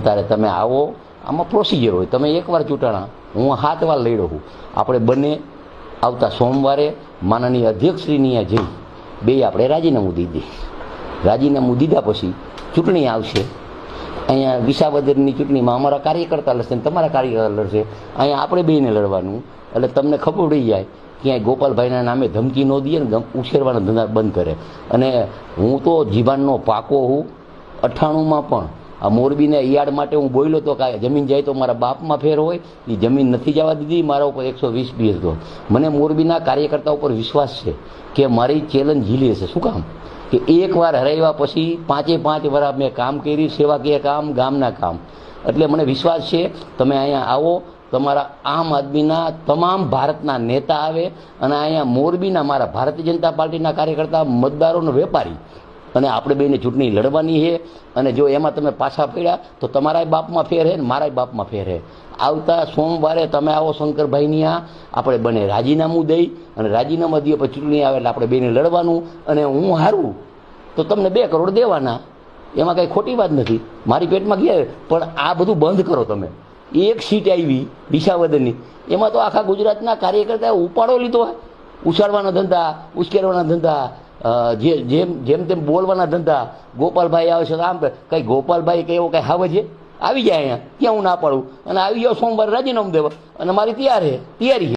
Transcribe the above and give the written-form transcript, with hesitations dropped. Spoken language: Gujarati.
ત્યારે તમે આવો, આમાં પ્રોસિજર હોય. તમે એકવાર ચૂંટાણા, હું 7 વાર લડ્યો છું. આપણે બંને આવતા સોમવારે માનનીય અધ્યક્ષશ્રીની જઈ બે આપણે રાજીનામું દીધી. રાજીનામું દીધા પછી ચૂંટણી આવશે. અહીંયા વિસાવદરની ચૂંટણીમાં અમારા કાર્યકર્તા લડશે ને તમારા કાર્યકર્તા લડશે. અહીંયા આપણે બેને લડવાનું. એટલે તમને ખબર પડી જાય ક્યાંય ગોપાલભાઈના નામે ધમકી ન દઈએ ને ઉછેરવાના ધંધા બંધ કરે. અને હું તો જીવાનનો પાકો હું. 98માં પણ આ મોરબીના યાર્ડ માટે હું બોલ્યો તો કે જમીન જાય તો મારા બાપમાં ફેર હોય. એ જમીન નથી જવા દીધી. મારા ઉપર 120 બીએસ હતો. મને મોરબીના કાર્યકર્તા ઉપર વિશ્વાસ છે કે મારી ચેલેન્જ ઝીલી હશે. શું કામ કે એકવાર હરાવ્યા પછી 5 વર્ષ મેં કામ કર્યું, સેવાકીય કામ, ગામના કામ. એટલે મને વિશ્વાસ છે તમે અહીંયા આવો, તમારા આમ આદમીના તમામ ભારતના નેતા આવે અને અહીંયા મોરબીના મારા ભારતીય જનતા પાર્ટીના કાર્યકર્તા, મતદારોનો વેપારી, અને આપણે બેને ચૂંટણી લડવાની છે. અને જો એમાં તમે પાછા પડ્યા તો તમારા બાપમાં ફેર છે ને મારા બાપમાં ફેર છે. આવતા સોમવારે તમે આવો શંકરભાઈની આપણે બને રાજીનામું દઈ અને રાજીનામા દઈએ પછી ચૂંટણી આવે એટલે આપણે બેને લડવાનું. અને હું હારું તો તમને 2 કરોડ દેવાના. એમાં કંઈ ખોટી વાત નથી. મારી પેટમાં ગયા. પણ આ બધું બંધ કરો તમે. એક સીટ આવી વિસાવદરની, એમાં તો આખા ગુજરાતના કાર્યકર્તાએ ઉપાડો લીધો. ઉછાળવાના ધંધા, ઉશ્કેરવાના ધંધા, જેમ તેમ બોલવાના ધંધા. ગોપાલભાઈ આવે છે આમ કંઈ ગોપાલભાઈ કંઈ એવો કંઈ હાવ છે આવી જાય અહીંયા, ક્યાં હું ના પાડું. અને આવી જાઓ સોમવારે રાજીનામું દેવા અને મારી તૈયારી છે.